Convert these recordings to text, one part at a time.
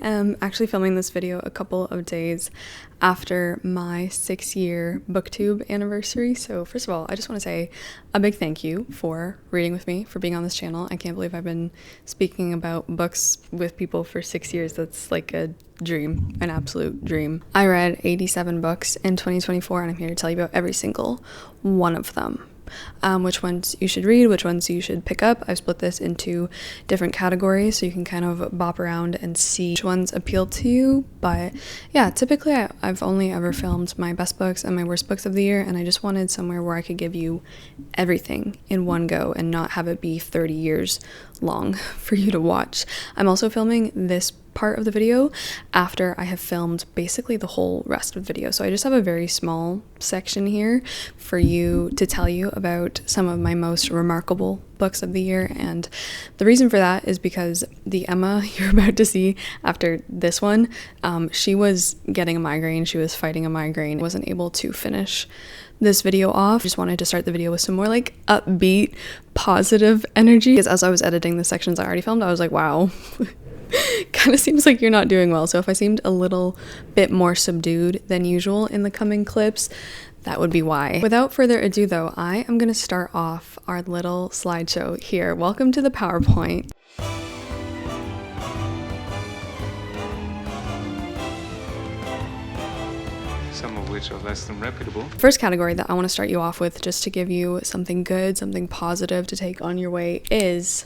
I am actually filming this video a couple of days after my 6-year booktube anniversary. So first of all, I just want to say a big thank you for reading with me, for being on this channel. I can't believe I've been speaking about books with people for 6 years. That's like a dream, an absolute dream. I read 87 books in 2024 and I'm here to tell you about every single one of them. Which ones you should read, which ones you should pick up. I've split this into different categories so you can kind of bop around and see which ones appeal to you. But yeah, typically I've only ever filmed my best books and my worst books of the year, and I just wanted somewhere where I could give you everything in one go and not have it be 30 years long for you to watch. I'm also filming this part of the video after I have filmed basically the whole rest of the video. So I just have a very small section here for you to tell you about some of my most remarkable books of the year. And the reason for that is because the Emma you're about to see after this one, she was getting a migraine. She was fighting a migraine. Wasn't able to finish this video off. Just wanted to start the video with some more like upbeat, positive energy. Because as I was editing the sections I already filmed, I was like, wow, kind of seems like you're not doing well. So if I seemed a little bit more subdued than usual in the coming clips, that would be why. Without further ado though, I am going to start off our little slideshow here. Welcome to the PowerPoint. Some of which are less than reputable. First category that I want to start you off with, just to give you something good, something positive to take on your way, is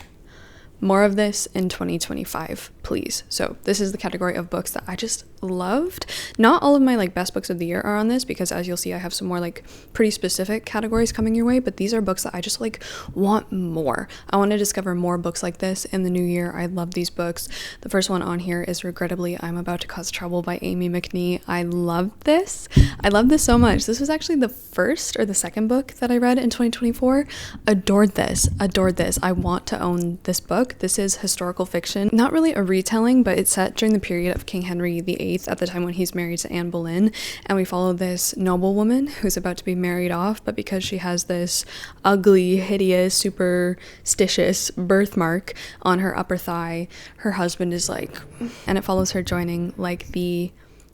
more of this in 2025, please. So this is the category of books that I just loved. Not all of my like best books of the year are on this, because as you'll see, I have some more like pretty specific categories coming your way, but these are books that I just like want more. I want to discover more books like this in the new year. I love these books. The first one on here is Regrettably, I'm About to Cause Trouble by Amy McNee. I love this. I love this so much. This was actually the first or the second book that I read in 2024. Adored this. I want to own this book. This is historical fiction, not really a retelling, but it's set during the period of King Henry VIII at the time when he's married to Anne Boleyn, and we follow this noblewoman who's about to be married off, but because she has this ugly, hideous, superstitious birthmark on her upper thigh, her husband is like, and it follows her joining like the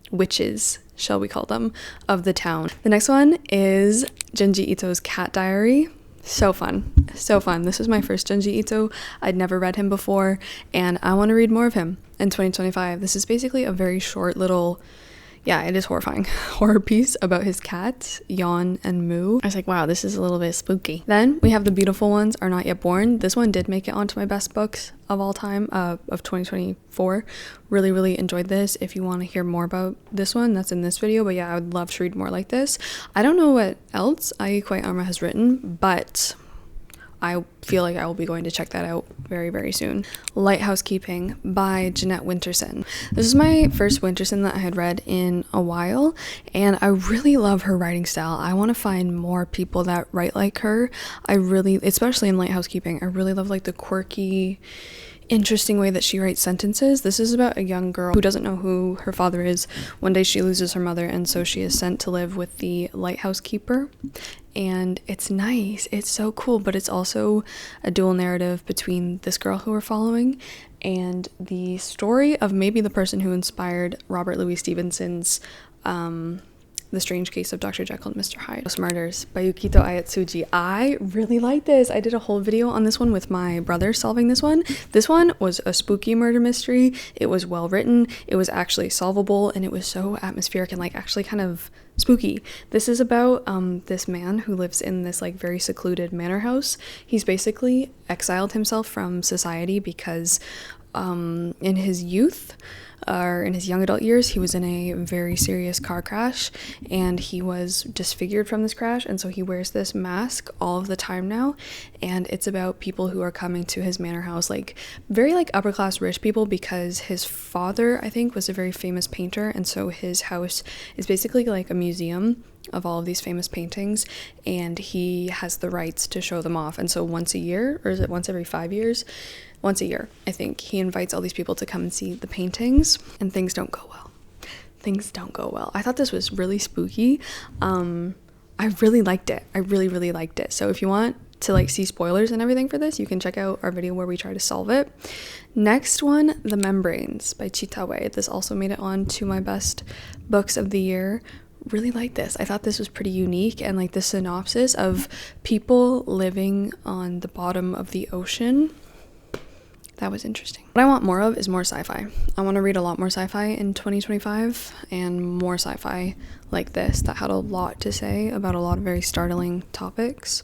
witches, shall we call them, of the town. The next one is Junji Ito's Cat Diary. So fun. This is my first Junji Ito. I'd never read him before, and I want to read more of him in 2025. This is basically a very short little, yeah, it is horrifying, horror piece about his cats, Yawn and Moo. I was like, wow, this is a little bit spooky. Then we have The Beautiful Ones Are Not Yet Born. This one did make it onto my best books of all time, of 2024. Really enjoyed this. If you want to hear more about this one, that's in this video, but yeah, I would love to read more like this. I don't know what else Ai Kwai Arma has written, but I feel like I will be going to check that out very soon. Lighthouse Keeping by Jeanette Winterson. This is my first Winterson that I had read in a while, and I really love her writing style. I want to find more people that write like her. Especially in Lighthouse Keeping, I really love like the quirky, interesting way that she writes sentences. This is about a young girl who doesn't know who her father is. One day she loses her mother, and so she is sent to live with the lighthouse keeper. And it's nice, it's so cool, but it's also a dual narrative between this girl who we're following and the story of maybe the person who inspired Robert Louis Stevenson's The Strange Case of Dr. Jekyll and Mr. Hyde. Murders by Yukito Ayatsuji. I really like this. I did a whole video on this one with my brother solving this one. This one was a spooky murder mystery. It was well written. It was actually solvable, and it was so atmospheric and like actually kind of spooky. This is about this man who lives in this like very secluded manor house. He's basically exiled himself from society because in his youth, or in his young adult years, he was in a very serious car crash, and he was disfigured from this crash, and so he wears this mask all of the time now, and it's about people who are coming to his manor house, like very like upper class rich people, because his father, I think, was a very famous painter, and so his house is basically like a museum of all of these famous paintings, and he has the rights to show them off. And so once a year, or is it once every 5 years? Once a year, I think, he invites all these people to come and see the paintings, and things don't go well. I thought this was really spooky. I really liked it. I really liked it. So if you want to like see spoilers and everything for this, you can check out our video where we try to solve it. Next one, The Membranes by Chitawe. This also made it on to my best books of the year. Really liked this. I thought this was pretty unique, and like the synopsis of people living on the bottom of the ocean, that was interesting. What I want more of is more sci-fi. I want to read a lot more sci-fi in 2025, and more sci-fi like this that had a lot to say about a lot of very startling topics.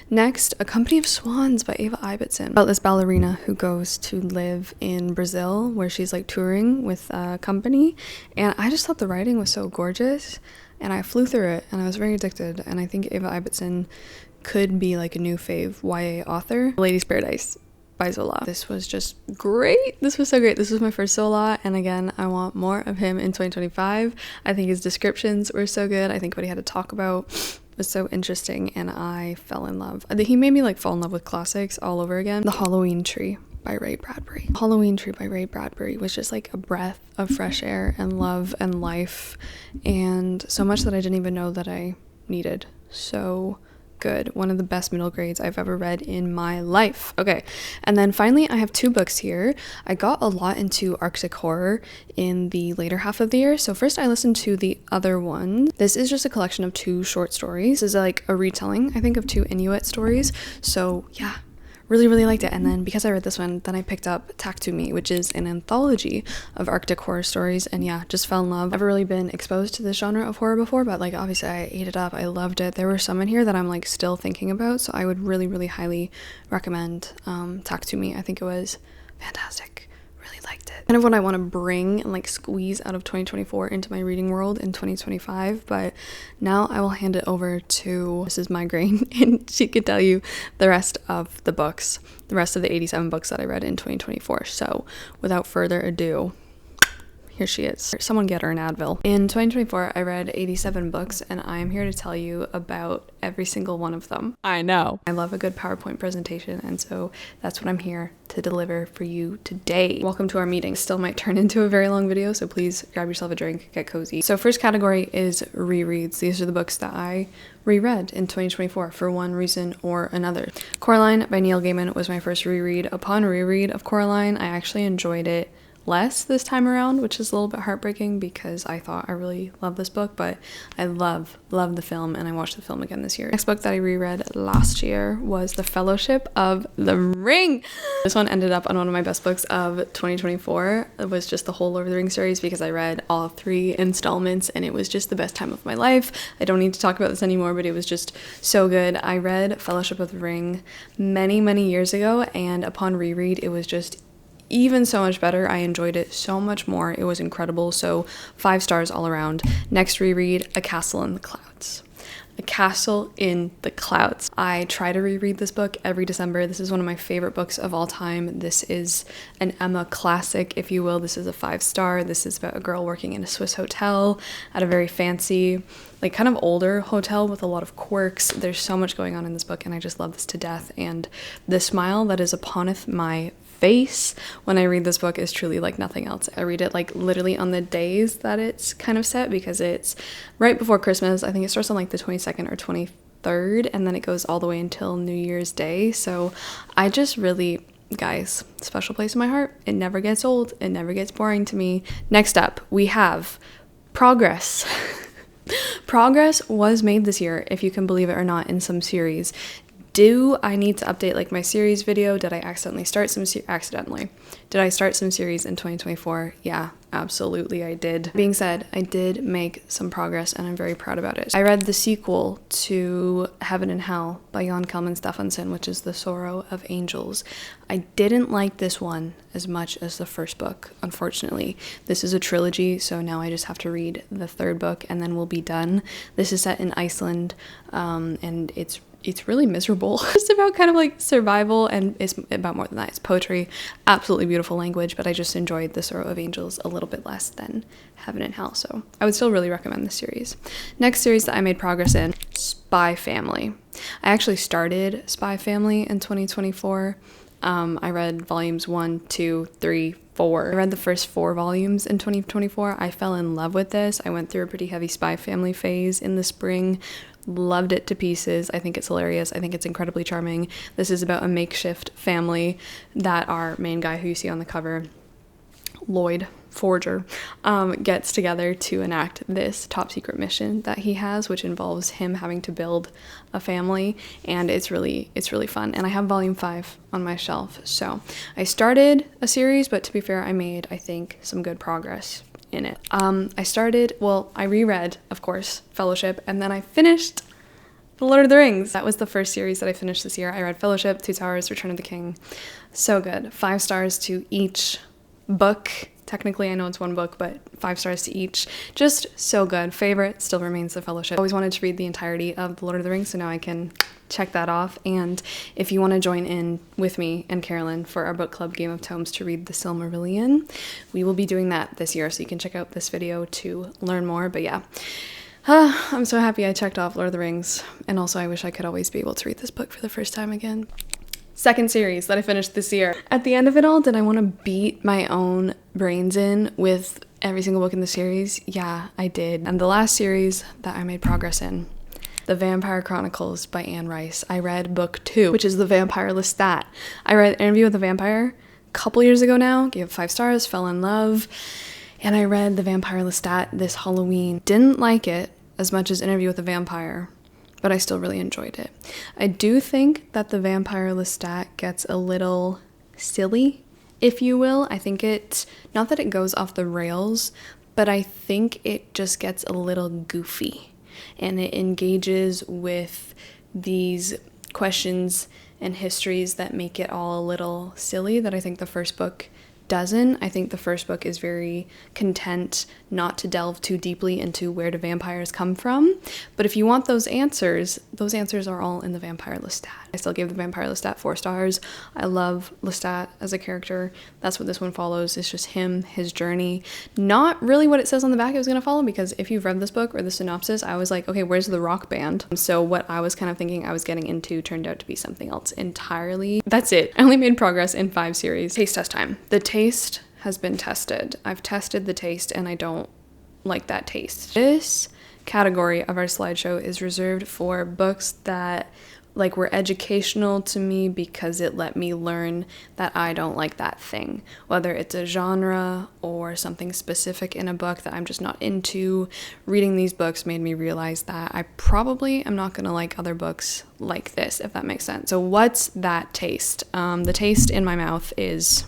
Next, A Company of Swans by Ava Ibbotson, about this ballerina who goes to live in Brazil where she's like touring with a company, and I just thought the writing was so gorgeous, and I flew through it, and I was very addicted, and I think Ava Ibbotson could be like a new fave YA author. Lady's Paradise by Zola. This was just great. This was so great. This was my first Zola, and again, I want more of him in 2025. I think his descriptions were so good. I think what he had to talk about was so interesting, and I fell in love. He made me like fall in love with classics all over again. The Halloween Tree by Ray Bradbury. Halloween Tree by Ray Bradbury was just like a breath of fresh air and love and life, and so much that I didn't even know that I needed. So good. One of the best middle grades I've ever read in my life. Okay, and then finally I have 2 books here. I got a lot into Arctic horror in the later half of the year. So first I listened to the other one. This is just a collection of 2 short stories. This is like a retelling, I think, of 2 Inuit stories. So yeah, really liked it. And then because I read this one, then I picked up Tak to Me, which is an anthology of Arctic horror stories, and yeah, just fell in love. I've never really been exposed to this genre of horror before, but like obviously I ate it up. I loved it. There were some in here that I'm like still thinking about, so I would really highly recommend Tak to Me. I think it was fantastic. Really liked it. Kind of what I want to bring and like squeeze out of 2024 into my reading world in 2025, but now I will hand it over to Mrs. Migraine, and she could tell you the rest of the books, the rest of the 87 books that I read in 2024. So without further ado, here she is. Someone get her an Advil. In 2024, I read 87 books, and I am here to tell you about every single one of them. I know. I love a good PowerPoint presentation, and so that's what I'm here to deliver for you today. Welcome to our meeting. Still might turn into a very long video, so please grab yourself a drink, get cozy. So first category is rereads. These are the books that I reread in 2024 for one reason or another. Coraline by Neil Gaiman was my first reread. Upon reread of Coraline, I actually enjoyed it less this time around, which is a little bit heartbreaking because I thought I really loved this book, but I love the film, and I watched the film again this year. Next book that I reread last year was The Fellowship of the Ring. This one ended up on one of my best books of 2024. It was just the whole Lord of the Rings series because I read all 3 installments, and it was just the best time of my life. I don't need to talk about this anymore, but it was just so good. I read Fellowship of the Ring many years ago, and upon reread, it was just even so much better. I enjoyed it so much more. It was incredible. So 5 stars all around. Next reread, A Castle in the Clouds. A Castle in the Clouds. I try to reread this book every December. This is one of my favorite books of all time. This is an Emma classic, if you will. This is a 5-star. This is about a girl working in a Swiss hotel at a very fancy, like kind of older hotel with a lot of quirks. There's so much going on in this book, and I just love this to death. And the smile that is uponeth my face when I read this book is truly like nothing else. I read it like literally on the days that it's kind of set because it's right before Christmas. I think it starts on like the 22nd or 23rd, and then it goes all the way until New Year's Day. So I just really, guys, special place in my heart. It never gets old. It never gets boring to me. Next up, we have Progress. Progress was made this year, if you can believe it or not, in some series. Do I need to update like my series video? Did I accidentally start some Did I start some series in 2024? Yeah, absolutely I did. Being said, I did make some progress, and I'm very proud about it. I read the sequel to Heaven and Hell by Jan Kalman Stephenson, which is The Sorrow of Angels. I didn't like this one as much as the first book, unfortunately. This is a trilogy, so now I just have to read the 3rd book and then we'll be done. This is set in Iceland, and it's really miserable. It's about kind of like survival, and it's about more than that. It's poetry, absolutely beautiful language, but I just enjoyed The Sorrow of Angels a little bit less than Heaven and Hell, so I would still really recommend this series. Next series that I made progress in, Spy Family. I actually started Spy Family in 2024. I read volumes 1, 2, 3, 4. I read the first 4 volumes in 2024. I fell in love with this. I went through a pretty heavy Spy Family phase in the spring. Loved it to pieces. I think it's hilarious. I think it's incredibly charming. This is about a makeshift family that our main guy who you see on the cover, Lloyd Forger, gets together to enact this top secret mission that he has, which involves him having to build a family, and it's really fun. And I have volume 5 on my shelf. So I started a series, but to be fair, I made, I think, some good progress in it. I reread, of course, Fellowship, and then I finished The Lord of the Rings. That was the first series that I finished this year. I read Fellowship, Two Towers, Return of the King. So good. 5 stars to each book. Technically, I know it's one book, but 5 stars to each. Just so good. Favorite still remains The Fellowship. I always wanted to read the entirety of The Lord of the Rings, so now I can check that off. And if you want to join in with me and Carolyn for our book club Game of Tomes to read the Silmarillion, we will be doing that this year, so you can check out this video to learn more. But yeah, I'm so happy I checked off Lord of the Rings, and also I wish I could always be able to read this book for the first time again. Second series that I finished this year. At the end of it all, did I want to beat my own brains in with every single book in the series? Yeah, I did. And the last series that I made progress in, The Vampire Chronicles by Anne Rice. I read book 2, which is The Vampire Lestat. I read Interview with the Vampire a couple years ago now, gave it 5 stars, fell in love, and I read The Vampire Lestat this Halloween. Didn't like it as much as Interview with the Vampire, but I still really enjoyed it. I do think that The Vampire Lestat gets a little silly, if you will. I think not that it goes off the rails, but I think it just gets a little goofy, and it engages with these questions and histories that make it all a little silly that I think the first book doesn't. I think the first book is very content not to delve too deeply into where do vampires come from. But if you want those answers are all in The Vampire Lestat. I still gave The Vampire Lestat 4 stars. I love Lestat as a character. That's what this one follows. It's just him, his journey. Not really what it says on the back it was going to follow, because if you've read this book or the synopsis, I was like, okay, where's the rock band? So what I was kind of thinking I was getting into turned out to be something else entirely. That's it. I only made progress in 5 series. Taste test time. The taste has been tested. I've tested the taste and I don't like that taste. This category of our slideshow is reserved for books that were educational to me because it let me learn that I don't like that thing. Whether it's a genre or something specific in a book that I'm just not into, reading these books made me realize that I probably am not going to like other books like this, if that makes sense. So what's that taste? The taste in my mouth is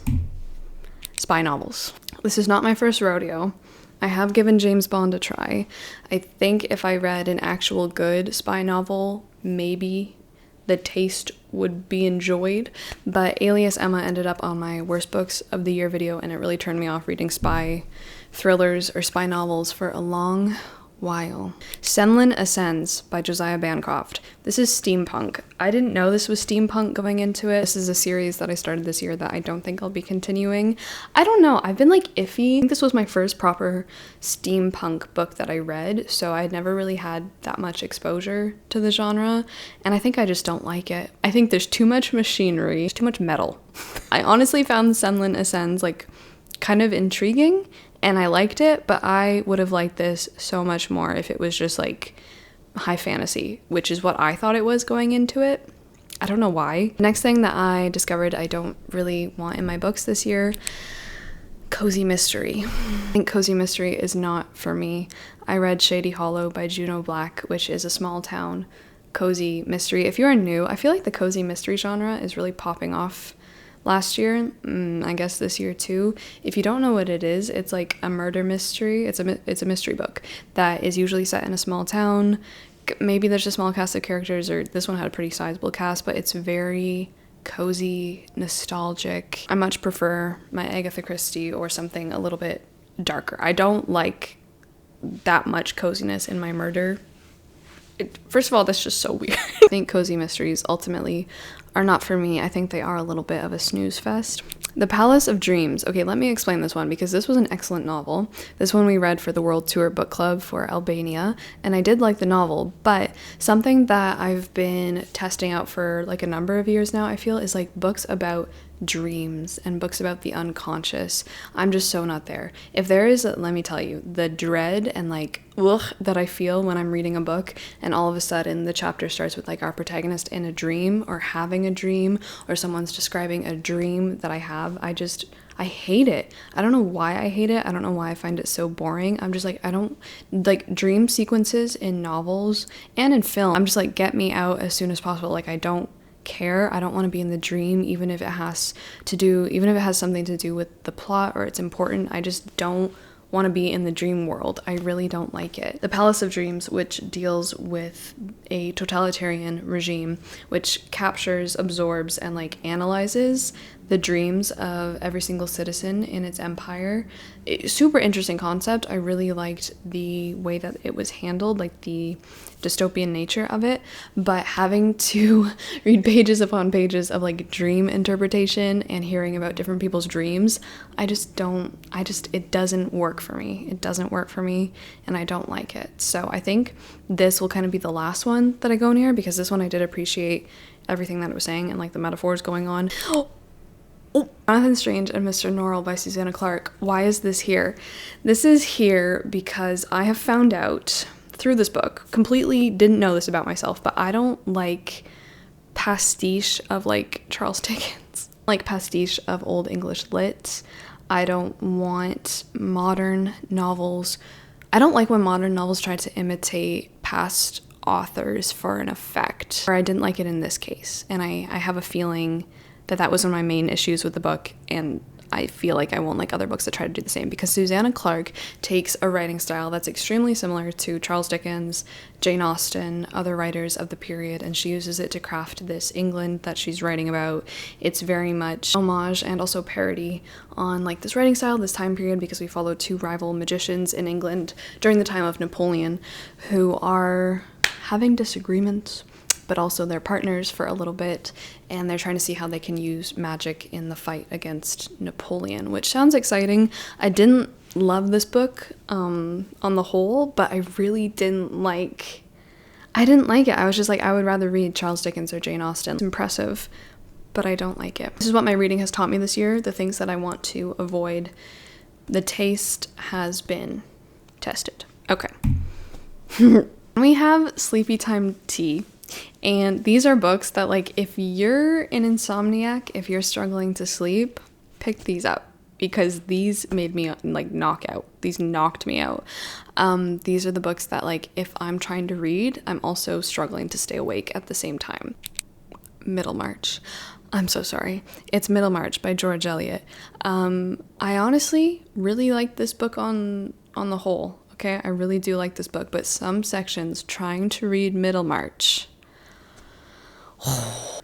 spy novels. This is not my first rodeo. I have given James Bond a try. I think if I read an actual good spy novel, maybe the taste would be enjoyed, but Alias Emma ended up on my worst books of the year video, and it really turned me off reading spy thrillers or spy novels for a long while. Senlin Ascends by Josiah Bancroft. This is steampunk. I didn't know this was steampunk going into it. This is a series that I started this year that I don't think I'll be continuing. I don't know. I've been iffy. I think this was my first proper steampunk book that I read, so I'd never really had that much exposure to the genre, and I think I just don't like it. I think there's too much machinery, there's too much metal. I honestly found Senlin Ascends kind of intriguing, and I liked it, but I would have liked this so much more if it was just high fantasy, which is what I thought it was going into it. I don't know why. Next thing that I discovered I don't really want in my books this year, cozy mystery. I think cozy mystery is not for me. I read Shady Hollow by Juno Black, which is a small town cozy mystery. If you're new, I feel like the cozy mystery genre is really popping off last year, I guess this year too. If you don't know what it is, it's a murder mystery. It's a mystery book that is usually set in a small town. Maybe there's a small cast of characters, or this one had a pretty sizable cast, but it's very cozy, nostalgic. I much prefer my Agatha Christie or something a little bit darker. I don't like that much coziness in my murder. First of all, that's just so weird. I think cozy mysteries ultimately are not for me. I think they are a little bit of a snooze fest. The Palace of Dreams. Okay, let me explain this one because this was an excellent novel. This one we read for the World Tour Book Club for Albania, and I did like the novel, but something that I've been testing out for a number of years now, I feel, is books about dreams and books about the unconscious, I'm just so not there. If there is, let me tell you, the dread and like ugh that I feel when I'm reading a book and all of a sudden the chapter starts with like our protagonist in a dream or having a dream or someone's describing a dream that I have, I hate it. I don't know why I hate it. I don't know why I find it so boring. I'm just like, I don't like dream sequences in novels and in film. I'm just like, get me out as soon as possible. Like, I don't care. I don't want to be in the dream, even if it has something to do with the plot or it's important. I just don't want to be in the dream world. I really don't like it. The Palace of Dreams, which deals with a totalitarian regime which captures, absorbs, and like analyzes the dreams of every single citizen in its empire. Super interesting concept. I really liked the way that it was handled, like the dystopian nature of it, but having to read pages upon pages of like dream interpretation and hearing about different people's dreams, it doesn't work for me. It doesn't work for me and I don't like it. So I think this will kind of be the last one that I go near, because this one I did appreciate everything that it was saying and like the metaphors going on. Jonathan Strange and Mr. Norrell by Susanna Clarke. Why is this here? This is here because I have found out through this book, completely didn't know this about myself, but I don't like pastiche of like Charles Dickens, like pastiche of Old English lit. I don't want modern novels. I don't like when modern novels try to imitate past authors for an effect, or I didn't like it in this case, and I have a feeling that was one of my main issues with the book, and I feel like I won't like other books that try to do the same, because Susanna Clarke takes a writing style that's extremely similar to Charles Dickens, Jane Austen, other writers of the period, and she uses it to craft this England that she's writing about. It's very much homage and also parody on like this writing style, this time period, because we follow two rival magicians in England during the time of Napoleon who are having disagreements, but also they're partners for a little bit, and they're trying to see how they can use magic in the fight against Napoleon, which sounds exciting. I didn't love this book on the whole, but I really didn't like it. I was just like, I would rather read Charles Dickens or Jane Austen. It's impressive, but I don't like it. This is what my reading has taught me this year, the things that I want to avoid. The taste has been tested. Okay. We have Sleepy Time Tea. And these are books that, like, if you're an insomniac, if you're struggling to sleep, pick these up, because these made me like knock out. These knocked me out. These are the books that, like, if I'm trying to read, I'm also struggling to stay awake at the same time. Middlemarch. I'm so sorry. It's Middlemarch by George Eliot. I honestly really like this book on the whole. Okay, I really do like this book, but some sections trying to read Middlemarch.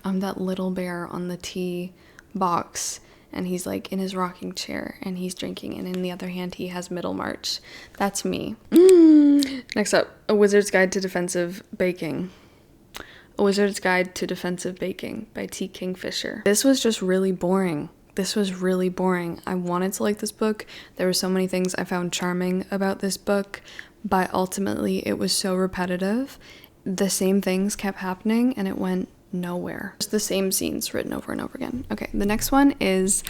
I'm that little bear on the tea box, and he's like in his rocking chair and he's drinking, and in the other hand he has Middlemarch. That's me. Next up, A Wizard's Guide to Defensive Baking. A Wizard's Guide to Defensive Baking by T. Kingfisher. This was just really boring. I wanted to like this book. There were so many things I found charming about this book, but ultimately it was so repetitive. The same things kept happening and it went nowhere. Just the same scenes written over and over again. Okay, the next one is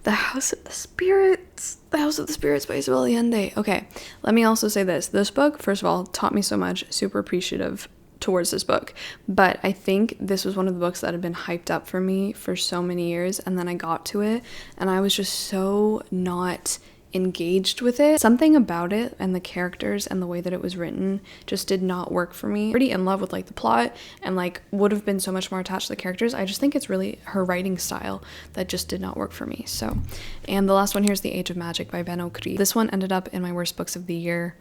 The House of the Spirits. The House of the Spirits by Isabel Allende. Okay, let me also say this. This book, first of all, taught me so much. Super appreciative towards this book, but I think this was one of the books that had been hyped up for me for so many years, and then I got to it and I was just so not engaged with it. Something about it and the characters and the way that it was written just did not work for me. Pretty in love with like the plot and like would have been so much more attached to the characters. I just think it's really her writing style that just did not work for me. So, and the last one here is The Age of Magic by Ben Okri. This one ended up in my worst books of the year.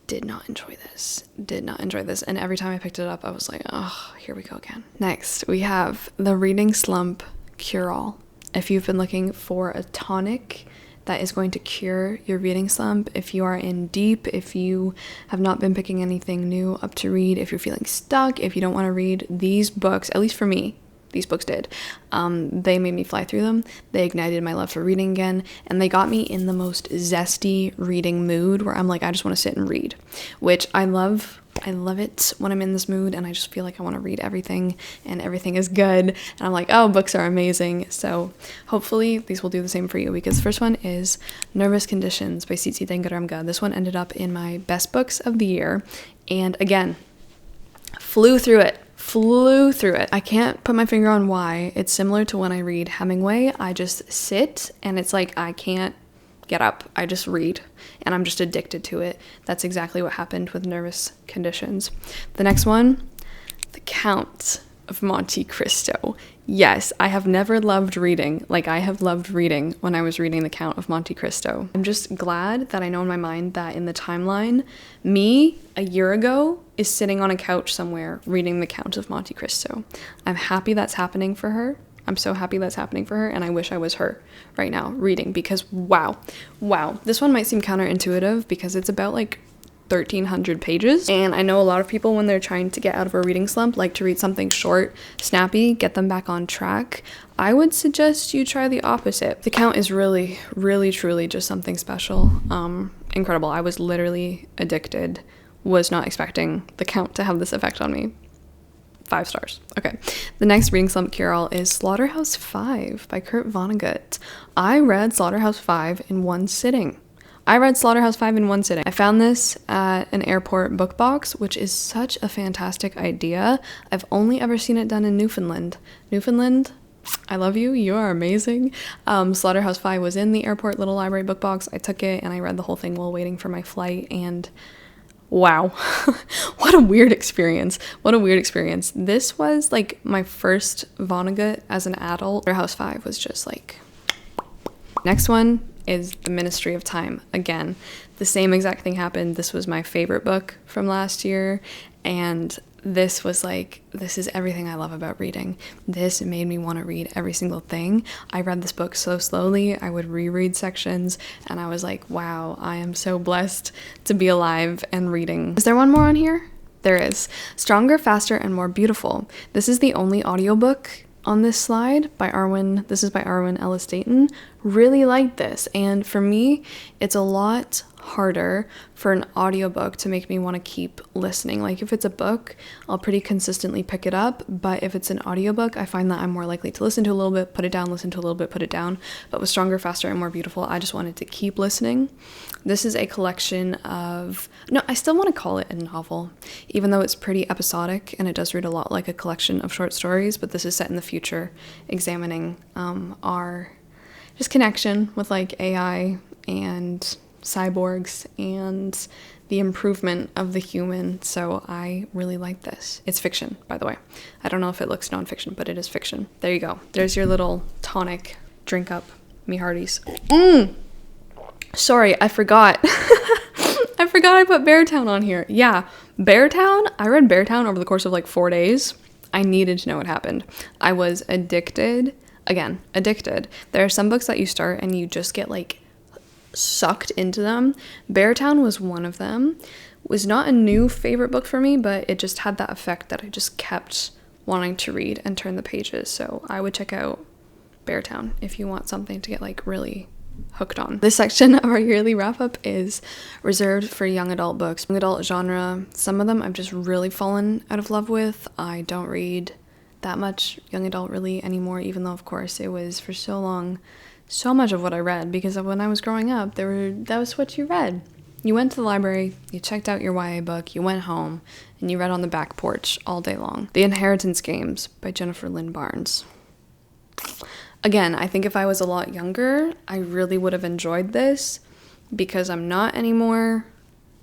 Did not enjoy this. And every time I picked it up, I was like, oh, here we go again. Next, we have The Reading Slump Cure-All. If you've been looking for a tonic that is going to cure your reading slump, if you are in deep, if you have not been picking anything new up to read, if you're feeling stuck, if you don't want to read these books, at least for me, these books did. They made me fly through them. They ignited my love for reading again, and they got me in the most zesty reading mood where I'm like, I just want to sit and read, which I love. I love it when I'm in this mood and I just feel like I want to read everything and everything is good. And I'm like, oh, books are amazing. So hopefully these will do the same for you, because the first one is Nervous Conditions by Tsitsi Dangaremga. This one ended up in my best books of the year. And again, flew through it. I can't put my finger on why. It's similar to when I read Hemingway. I just sit and it's like I can't get up. I just read and I'm just addicted to it. That's exactly what happened with Nervous Conditions. The next one, The Count of Monte Cristo. Yes, I have never loved reading like I have loved reading when I was reading The Count of Monte Cristo. I'm just glad that I know in my mind that in the timeline, me a year ago is sitting on a couch somewhere reading The Count of Monte Cristo. I'm happy that's happening for her. I'm so happy that's happening for her, and I wish I was her right now reading, because wow. This one might seem counterintuitive because it's about like 1,300 pages, and I know a lot of people, when they're trying to get out of a reading slump, like to read something short, snappy, get them back on track. I would suggest you try the opposite. The Count is really, really, truly just something special. Incredible. I was literally addicted. Was not expecting The Count to have this effect on me. 5 stars. Okay. The next reading slump cure-all is Slaughterhouse-Five by Kurt Vonnegut. I read Slaughterhouse-Five in one sitting. I found this at an airport book box, which is such a fantastic idea. I've only ever seen it done in Newfoundland. Newfoundland, I love you. You are amazing. Slaughterhouse-Five was in the airport little library book box. I took it and I read the whole thing while waiting for my flight, and wow. What a weird experience. This was like my first Vonnegut as an adult. Slaughterhouse-Five was just like... Next one is The Ministry of Time. Again, the same exact thing happened. This was my favorite book from last year, and this was like, this is everything I love about reading. This made me want to read every single thing. I read this book so slowly. I would reread sections, and I was like, wow, I am so blessed to be alive and reading. Is there one more on here? There is. Stronger, Faster, and More Beautiful. This is the only audiobook on this slide by Arwen. This is by Arwen Ellis Dayton. Really liked this, and for me, it's a lot harder for an audiobook to make me want to keep listening. Like if it's a book, I'll pretty consistently pick it up, but if it's an audiobook, I find that I'm more likely to listen to a little bit, put it down, listen to a little bit, put it down. But with Stronger, Faster, and More Beautiful, I just wanted to keep listening. This is a collection of, no, I still want to call it a novel, even though it's pretty episodic and it does read a lot like a collection of short stories, but this is set in the future, examining our just connection with like AI and cyborgs and the improvement of the human. So I really like this. It's fiction, by the way. I don't know if it looks nonfiction, but it is fiction. There you go. There's your little tonic. Drink up, me hearties. Sorry, I forgot. I put Beartown on here. Yeah, Beartown. I read Beartown over the course of like 4 days. I needed to know what happened. I was addicted. Again, addicted. There are some books that you start and you just get like sucked into them. Beartown was one of them. Was not a new favorite book for me, but it just had that effect that I just kept wanting to read and turn the pages. So I would check out Beartown if you want something to get like really hooked on. This section of our yearly wrap up is reserved for young adult books. Young adult genre, some of them I've just really fallen out of love with. I don't read that much young adult really anymore, even though of course it was for so long so much of what I read, because when I was growing up, that was what you read. You went to the library, you checked out your YA book, you went home, and you read on the back porch all day long. The Inheritance Games by Jennifer Lynn Barnes. Again, I think if I was a lot younger, I really would have enjoyed this. Because I'm not anymore,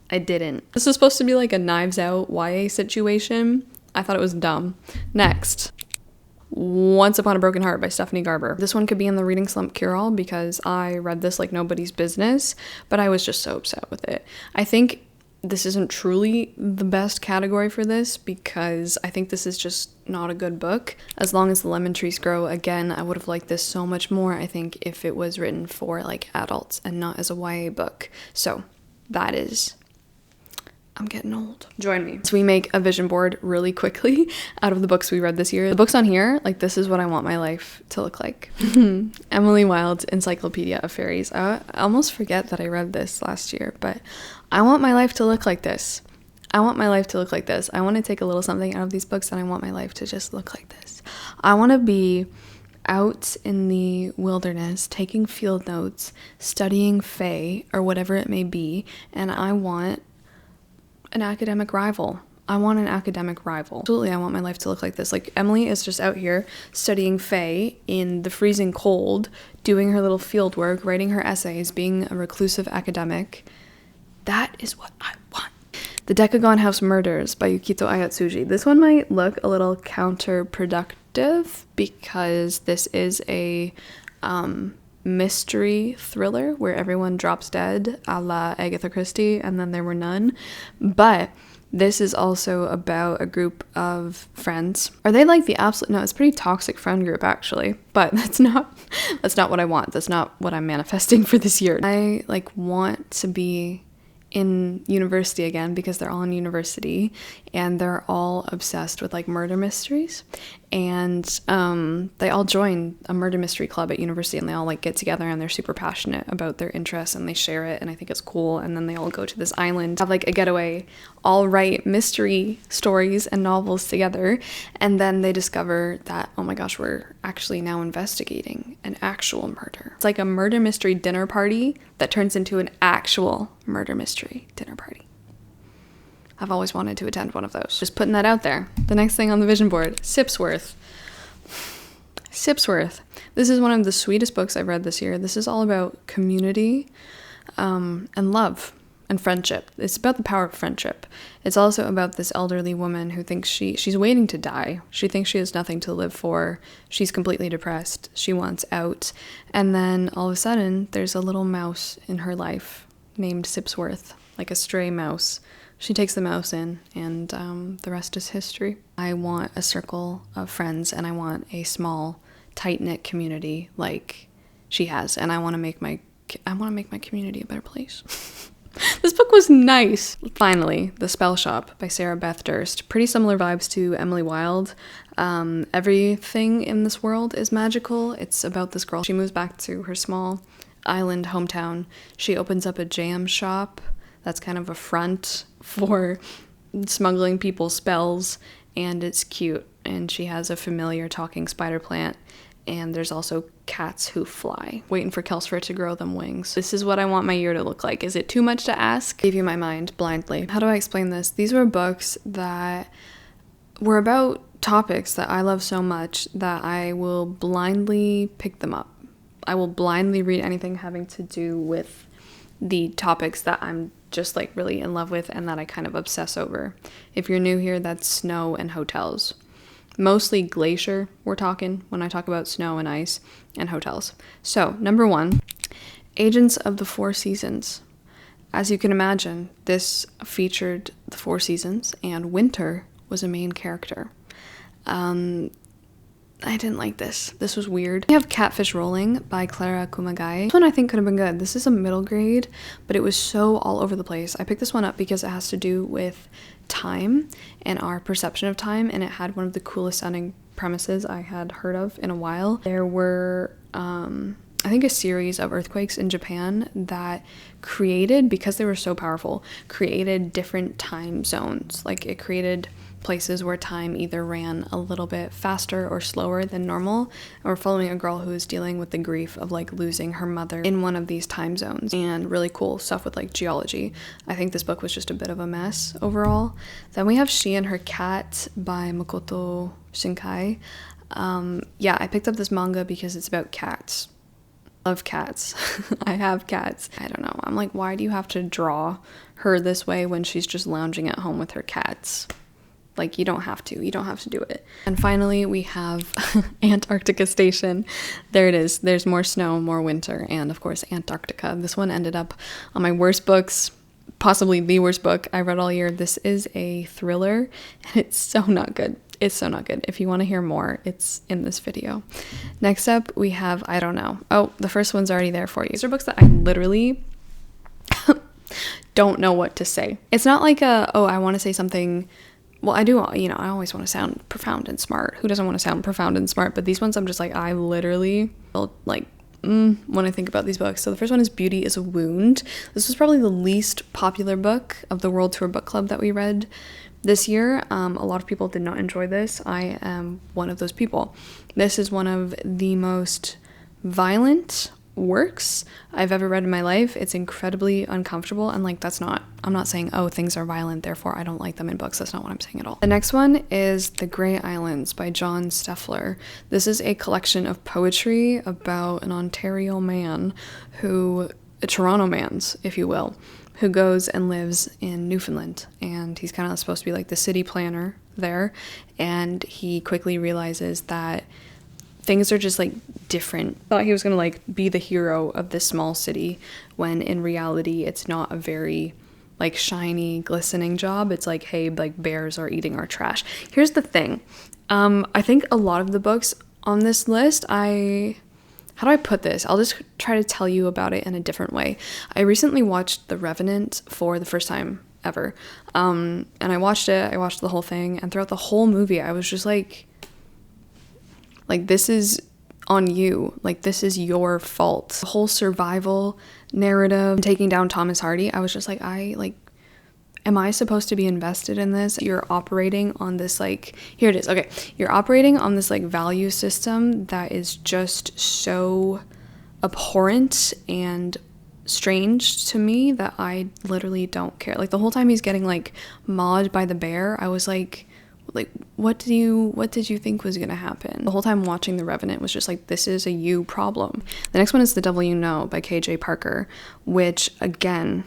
I didn't. This was supposed to be like a Knives Out YA situation. I thought it was dumb. Next. Once Upon a Broken Heart by Stephanie Garber. This one could be in the reading slump cure-all because I read this like nobody's business, but I was just so upset with it. I think this isn't truly the best category for this because I think this is just not a good book. As Long as the Lemon Trees Grow, again, I would have liked this so much more, I think, if it was written for like adults and not as a YA book. So that is I'm getting old. Join me. So we make a vision board really quickly out of the books we read this year. The books on here, like, this is what I want my life to look like. Emily Wilde's Encyclopedia of Fairies. I almost forget that I read this last year, but I want my life to look like this. I want my life to look like this. I want to take a little something out of these books, and I want my life to just look like this. I want to be out in the wilderness, taking field notes, studying Fae, or whatever it may be, and I want an academic rival. I want an academic rival. Absolutely, I want my life to look like this. Like, Emily is just out here studying Fae in the freezing cold, doing her little field work, writing her essays, being a reclusive academic. That is what I want. The Decagon House Murders by Yukito Ayatsuji. This one might look a little counterproductive because this is a mystery thriller where everyone drops dead a la Agatha Christie and then there were none. But this is also about a group of friends. Are they like the absolute, no, it's a pretty toxic friend group actually, but that's not what I want. That's not what I'm manifesting for this year. I like want to be in university again because they're all in university and they're all obsessed with like murder mysteries, and they all join a murder mystery club at university, and they all like get together and they're super passionate about their interests and they share it, and I think it's cool. And then they all go to this island, have like a getaway, all write mystery stories and novels together, and then they discover that, oh my gosh, we're actually now investigating an actual murder. It's like a murder mystery dinner party that turns into an actual murder mystery dinner party. I've always wanted to attend one of those. Just putting that out there. The next thing on the vision board, Sipsworth. Sipsworth. This is one of the sweetest books I've read this year. This is all about community and love and friendship. It's about the power of friendship. It's also about this elderly woman who thinks she's waiting to die. She thinks she has nothing to live for. She's completely depressed. She wants out. And then all of a sudden, there's a little mouse in her life named Sipsworth, like a stray mouse. She takes the mouse in, and the rest is history. I want a circle of friends, and I want a small, tight-knit community like she has, and I want to make my community a better place. This book was nice. Finally, The Spell Shop by Sarah Beth Durst. Pretty similar vibes to Emily Wilde. Everything in this world is magical. It's about this girl. She moves back to her small island hometown. She opens up a jam shop that's kind of a front for smuggling people's spells, and it's cute. And she has a familiar talking spider plant, and there's also cats who fly, waiting for Kelsfer to grow them wings. This is what I want my year to look like. Is it too much to ask? Gave you my mind blindly. How do I explain this? These were books that were about topics that I love so much that I will blindly pick them up. I will blindly read anything having to do with the topics that I'm just like really in love with and that I kind of obsess over. If you're new here, that's snow and hotels. Mostly glacier we're talking when I talk about snow and ice and hotels. So, number 1, Agents of the Four Seasons. As you can imagine, this featured the Four Seasons, and winter was a main character. I didn't like this. This was weird. We have Catfish Rolling by Clara Kumagai. This one I think could have been good. This is a middle grade, but it was so all over the place. I picked this one up because it has to do with time and our perception of time, and it had one of the coolest sounding premises I had heard of in a while. There were, I think, a series of earthquakes in Japan that created, because they were so powerful, created different time zones. Like, it created places where time either ran a little bit faster or slower than normal. We're following a girl who is dealing with the grief of like losing her mother in one of these time zones, and really cool stuff with like geology. I think this book was just a bit of a mess overall. Then we have She and Her Cat by Makoto Shinkai. Yeah, I picked up this manga because it's about cats. Love cats. I have cats. I don't know. I'm like, why do you have to draw her this way when she's just lounging at home with her cats? Like, you don't have to. You don't have to do it. And finally, we have Antarctica Station. There it is. There's more snow, more winter, and of course, Antarctica. This one ended up on my worst books, possibly the worst book I read all year. This is a thriller, and it's so not good. It's so not good. If you want to hear more, it's in this video. Next up, we have I Don't Know. Oh, the first one's already there for you. These are books that I literally don't know what to say. It's not like I want to say something. Well, I do, I always want to sound profound and smart. Who doesn't want to sound profound and smart? But these ones, I'm just like, I literally feel like, when I think about these books. So the first one is Beauty is a Wound. This was probably the least popular book of the World Tour Book Club that we read this year. A lot of people did not enjoy this. I am one of those people. This is one of the most violent works I've ever read in my life. It's incredibly uncomfortable, and like I'm not saying, oh, things are violent, therefore I don't like them in books. That's not what I'm saying at all. The next one is The Grey Islands by John Steffler. This is a collection of poetry about an Ontario man a Toronto man's, if you will, who goes and lives in Newfoundland, and he's kind of supposed to be like the city planner there, and he quickly realizes that things are just like different. Thought he was gonna like be the hero of this small city, when in reality it's not a very like shiny, glistening job. It's like, hey, like bears are eating our trash. Here's the thing. I think a lot of the books on this list, how do I put this? I'll just try to tell you about it in a different way. I recently watched The Revenant for the first time ever. And I watched the whole thing, and throughout the whole movie I was just like, this is on you. Like, this is your fault. The whole survival narrative, taking down Thomas Hardy, I was just like, am I supposed to be invested in this? You're operating on this, like, here it is. Okay. You're operating on this, like, value system that is just so abhorrent and strange to me that I literally don't care. Like, the whole time he's getting, like, mauled by the bear, I was like, what did you think was gonna happen? The whole time watching The Revenant was just like, this is a you problem. The next one is The Devil You Know by KJ Parker, which again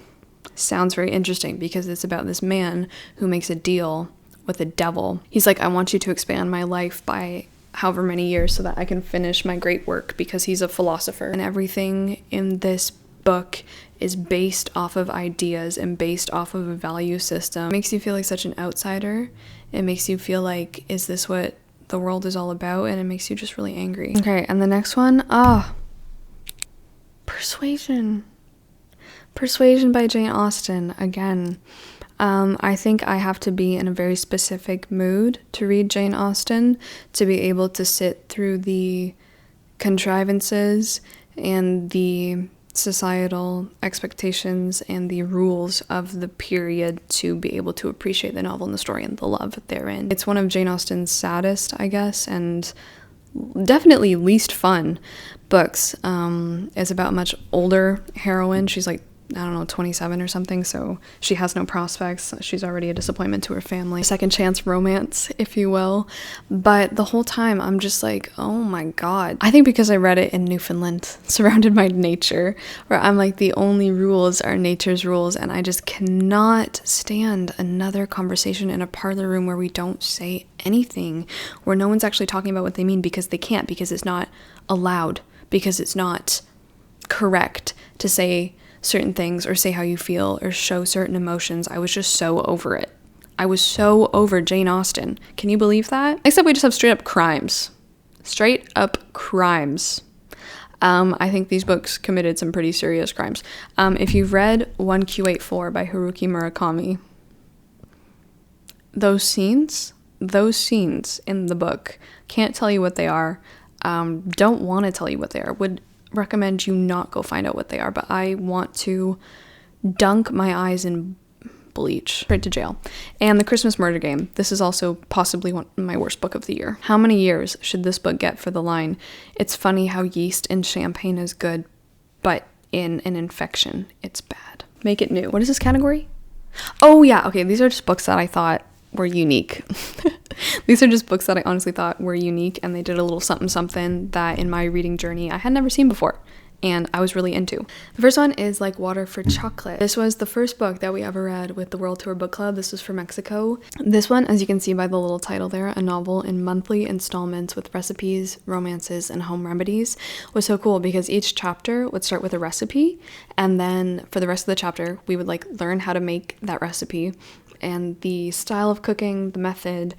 sounds very interesting because it's about this man who makes a deal with the devil. He's like, I want you to expand my life by however many years so that I can finish my great work, because he's a philosopher, and everything in this book is based off of ideas and based off of a value system. It makes you feel like such an outsider. It makes you feel like, is this what the world is all about? And it makes you just really angry. Okay, and the next one, Persuasion by Jane Austen. Again, I think I have to be in a very specific mood to read Jane Austen to be able to sit through the contrivances and the societal expectations and the rules of the period to be able to appreciate the novel and the story and the love therein. It's one of Jane Austen's saddest, I guess, and definitely least fun books. It's about a much older heroine. She's like, I don't know, 27 or something, so she has no prospects. She's already a disappointment to her family. Second chance romance, if you will. But the whole time, I'm just like, oh my god. I think because I read it in Newfoundland, surrounded by nature, where I'm like, the only rules are nature's rules, and I just cannot stand another conversation in a parlor room where we don't say anything, where no one's actually talking about what they mean because they can't, because it's not allowed, because it's not correct to say certain things or say how you feel or show certain emotions. I was just so over it. I was so over Jane Austen. Can you believe that? Except we just have straight up crimes. Straight up crimes. I think these books committed some pretty serious crimes. If you've read 1Q84 by Haruki Murakami, those scenes in the book, can't tell you what they are, don't want to tell you what they are, would recommend you not go find out what they are, but I want to dunk my eyes in bleach straight to jail. And The Christmas Murder Game. This is also possibly my worst book of the year. How many years should this book get for the line, it's funny how yeast in champagne is good, but in an infection, it's bad? Make it new. What is this category? Oh yeah, okay, these are just books that I thought were unique. These are just books that I honestly thought were unique, and they did a little something that in my reading journey I had never seen before, and I was really into. The first one is Like Water for Chocolate. This was the first book that we ever read with the World Tour Book Club. This was for Mexico. This one, as you can see by the little title there, a novel in monthly installments with recipes, romances, and home remedies, was so cool because each chapter would start with a recipe, and then for the rest of the chapter we would like learn how to make that recipe and the style of cooking, the method,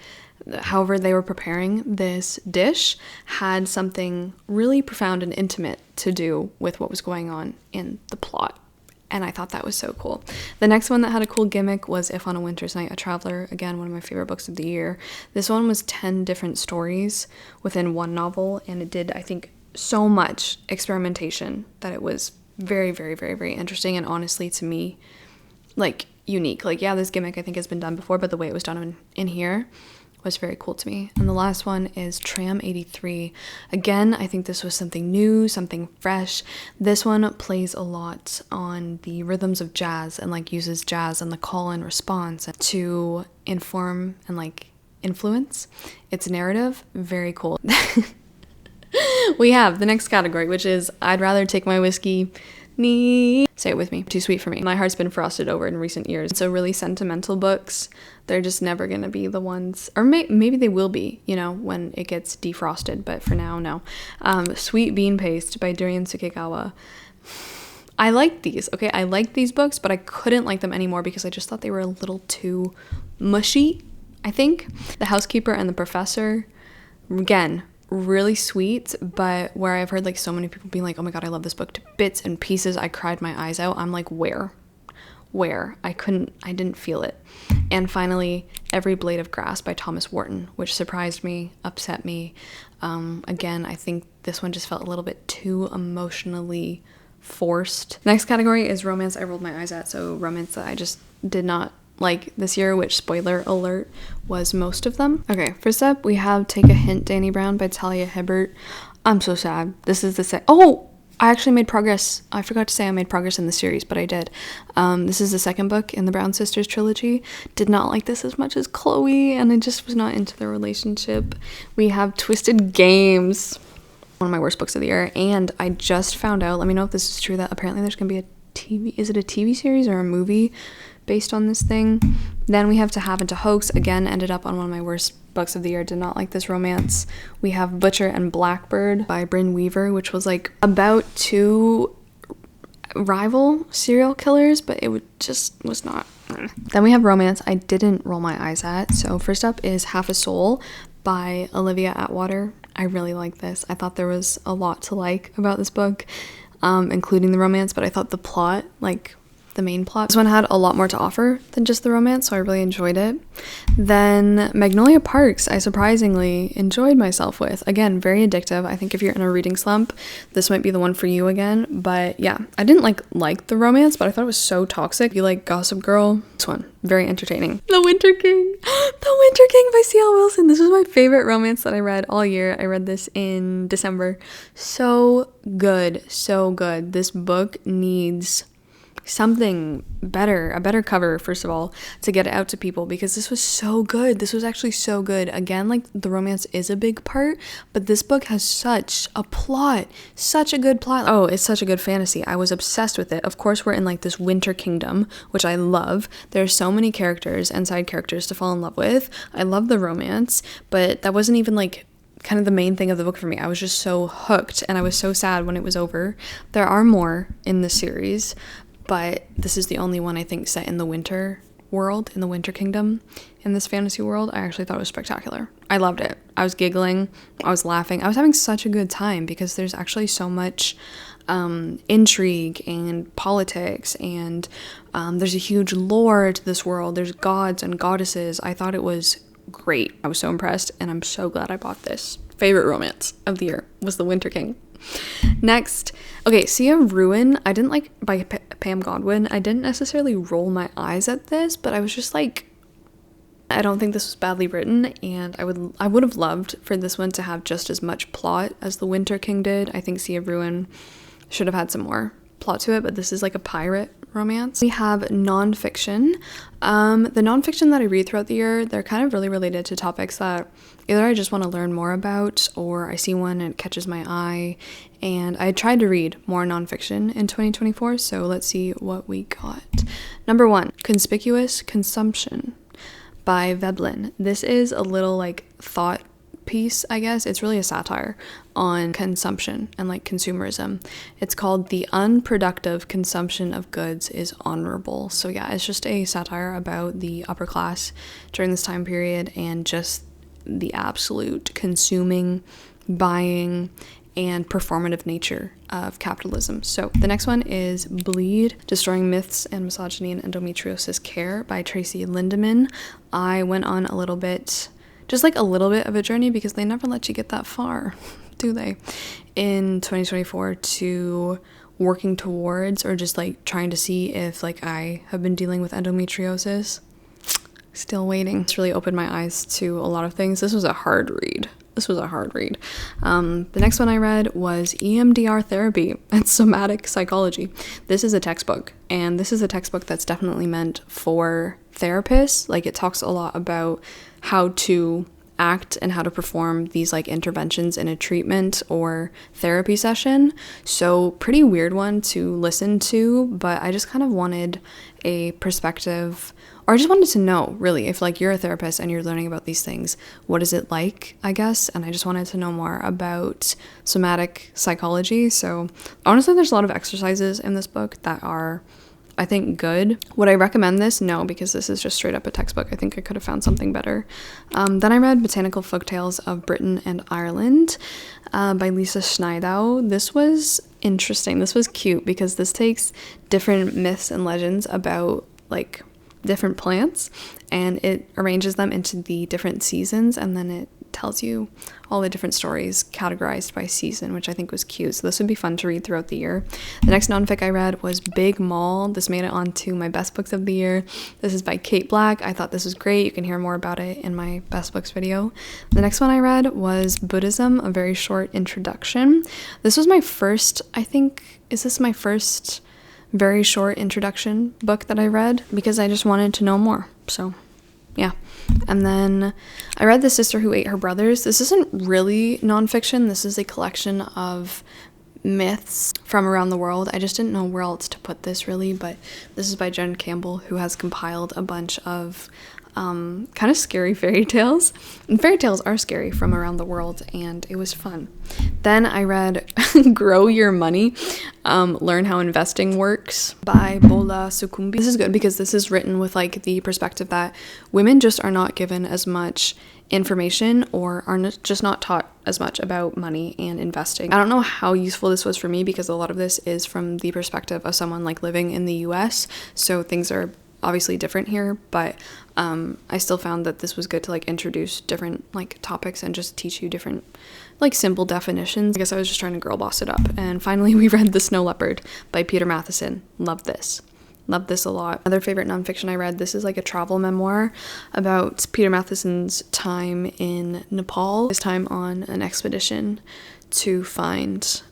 however they were preparing this dish had something really profound and intimate to do with what was going on in the plot. And I thought that was so cool. The next one that had a cool gimmick was If on a Winter's Night, A Traveler. Again, one of my favorite books of the year. This one was 10 different stories within one novel, and it did, I think, so much experimentation that it was very, very, very, very interesting, and honestly, to me, like, unique. Like, yeah, this gimmick I think has been done before, but the way it was done in here was very cool to me. And the last one is Tram 83. Again, I think this was something new, something fresh. This one plays a lot on the rhythms of jazz and like uses jazz and the call and response to inform and like influence its narrative. Very cool. We have the next category, which is I'd rather take my whiskey. Say it with me. Too sweet for me. My heart's been frosted over in recent years. So really sentimental books, they're just never gonna be the ones, or maybe they will be, you know, when it gets defrosted, but for now, no. Sweet Bean Paste by Durian Tsukikawa. I like these, okay? I like these books, but I couldn't like them anymore because I just thought they were a little too mushy, I think. The Housekeeper and the Professor, again, really sweet, but where I've heard like so many people being like, oh my god, I love this book to bits and pieces, I cried my eyes out. I'm like, where I didn't feel it. And finally, Every Blade of Grass by Thomas Wharton, which surprised me, upset me. Again, I think this one just felt a little bit too emotionally forced. Next category is romance I rolled my eyes at, so romance that I just did not like this year, which, spoiler alert, was most of them. Okay, first up we have Take a Hint, Danny Brown by Talia Hibbert. I'm so sad. This is the I actually made progress. I forgot to say I made progress in the series, but I did. This is the second book in the Brown Sisters trilogy. Did not like this as much as Chloe, and I just was not into the relationship. We have Twisted Games, one of my worst books of the year, and I just found out, let me know if this is true, that apparently there's gonna be is it a TV series or a movie based on this thing? Then we have To Have and to Hoax, again ended up on one of my worst books of the year. Did not like this romance. We have Butcher and Blackbird by Brynn Weaver, which was like about two rival serial killers, but it just was not. Then we have romance I didn't roll my eyes at. So first up is Half a Soul by Olivia Atwater. I really like this. I thought there was a lot to like about this book, including the romance, but I thought the plot, like the main plot, this one had a lot more to offer than just the romance, so I really enjoyed it. Then Magnolia Parks, I surprisingly enjoyed myself with. Again, very addictive. I think if you're in a reading slump, this might be the one for you again. But yeah, I didn't like the romance, but I thought it was so toxic. If you like Gossip Girl, this one, very entertaining. The Winter King. The Winter King by C.L. Wilson. This was my favorite romance that I read all year. I read this in December. So good, so good. This book needs something better, a better cover, first of all, to get it out to people, because this was so good. This was actually so good. Again, like, the romance is a big part, but this book has such a plot, such a good plot. Oh, it's such a good fantasy. I was obsessed with it. Of course, we're in like this winter kingdom, which I love. There's so many characters and side characters to fall in love with. I love the romance, but that wasn't even like kind of the main thing of the book for me. I was just so hooked, and I was so sad when it was over. There are more in the series, but this is the only one I think set in the winter world, in the winter kingdom, in this fantasy world. I actually thought it was spectacular. I loved it. I was giggling, I was laughing, I was having such a good time, because there's actually so much intrigue and politics, and there's a huge lore to this world. There's gods and goddesses. I thought it was great. I was so impressed, and I'm so glad I bought this. Favorite romance of the year was The Winter King. Next, okay, Sea of Ruin, I didn't like, by Pam Godwin. I didn't necessarily roll my eyes at this, but I was just like, I don't think this was badly written, and I would have loved for this one to have just as much plot as The Winter King did. I think Sea of Ruin should have had some more plot to it, but this is like a pirate romance. We have NonFiction. The NonFiction that I read throughout the year, they're kind of really related to topics that either I just want to learn more about, or I see one and it catches my eye, and I tried to read more NonFiction in 2024, so let's see what we got. Number 1, Conspicuous Consumption by Veblen. This is a little like thought piece, I guess. It's really a satire on consumption and like consumerism. It's called The Unproductive Consumption of Goods is Honorable. So yeah, it's just a satire about the upper class during this time period, and just the absolute consuming, buying, and performative nature of capitalism. So the next one is Bleed, Destroying Myths and Misogyny in Endometriosis Care by Tracy Lindemann. I went on a little bit, just like a little bit of a journey, because they never let you get that far, do they? In 2024 to working towards, or just like trying to see if like I have been dealing with endometriosis. Still waiting. It's really opened my eyes to a lot of things. This was a hard read. The next one I read was EMDR Therapy and Somatic Psychology. This is a textbook, and this is a textbook that's definitely meant for therapists. Like, it talks a lot about how to act and how to perform these like interventions in a treatment or therapy session. So pretty weird one to listen to, but I just kind of wanted a perspective, or I just wanted to know, really, if like you're a therapist and you're learning about these things, what is it like, I guess? And I just wanted to know more about somatic psychology. So honestly, there's a lot of exercises in this book that are, I think, good. Would I recommend this? No, because this is just straight up a textbook. I think I could have found something better. Then I read Botanical Folktales of Britain and Ireland by Lisa Schneidow. This was interesting. This was cute because this takes different myths and legends about like different plants, and it arranges them into the different seasons, and then it tells you all the different stories categorized by season, which I think was cute. So this would be fun to read throughout the year. The next nonfic I read was Big Mall. This made it onto my best books of the year. This is by Kate Black. I thought this was great. You can hear more about it in my best books video. The next one I read was Buddhism, A Very Short Introduction. This was my first, I think, is this my first very short introduction book that I read, because I just wanted to know more. So yeah. And then I read The Sister Who Ate Her Brothers. This isn't really nonfiction. This is a collection of myths from around the world. I just didn't know where else to put this, really, but this is by Jen Campbell, who has compiled a bunch of kind of scary fairy tales. And fairy tales are scary from around the world, and it was fun. Then I read Grow Your Money, Learn How Investing Works by Bola Sukumbi. This is good because this is written with like the perspective that women just are not given as much information, or are just not taught as much about money and investing. I don't know how useful this was for me, because a lot of this is from the perspective of someone like living in the US, so things are obviously different here, but I still found that this was good to like introduce different like topics and just teach you different like simple definitions. I guess I was just trying to girl boss it up. And finally we read The Snow Leopard by Peter Matheson. Loved this a lot. Another favorite nonfiction I read, this is like a travel memoir about Peter Matheson's time in Nepal, his time on an expedition to find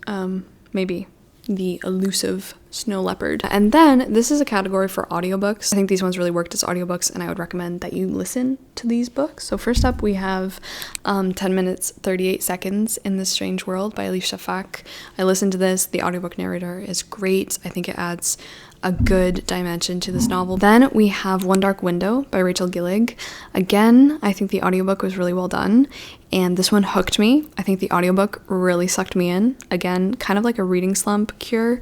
maybe the elusive snow leopard. And then this is a category for audiobooks. I think these ones really worked as audiobooks, and I would recommend that you listen to these books. So first up we have 10 minutes 38 seconds in This Strange World by Alicia Fack. I listened to this. The audiobook narrator is great. I think it adds a good dimension to this novel. Then we have One Dark Window by Rachel Gillig. Again, I think the audiobook was really well done, and this one hooked me. I think the audiobook really sucked me in. Again, kind of like a reading slump cure.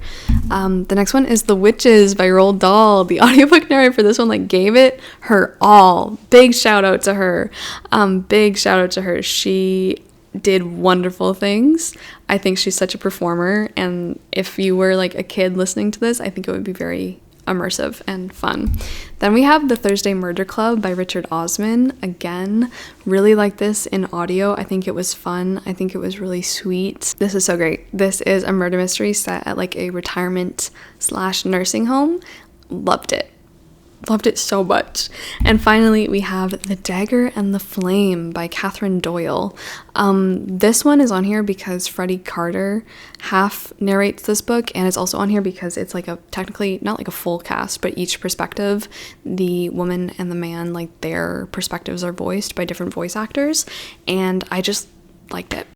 The next one is The Witches by Roald Dahl. The audiobook narrator for this one like gave it her all. Big shout out to her. She did wonderful things. I think she's such a performer, and if you were like a kid listening to this, I think it would be very immersive and fun. Then we have The Thursday Murder Club by Richard Osman. Again, really like this in audio. I think it was fun. I think it was really sweet. This is so great. This is a murder mystery set at like a retirement/nursing home. Loved it so much. And finally we have The Dagger and the Flame by Catherine Doyle. This one is on here because Freddie Carter half narrates this book, and it's also on here because it's like a technically not like a full cast, but each perspective, the woman and the man, like their perspectives are voiced by different voice actors, and I just liked it.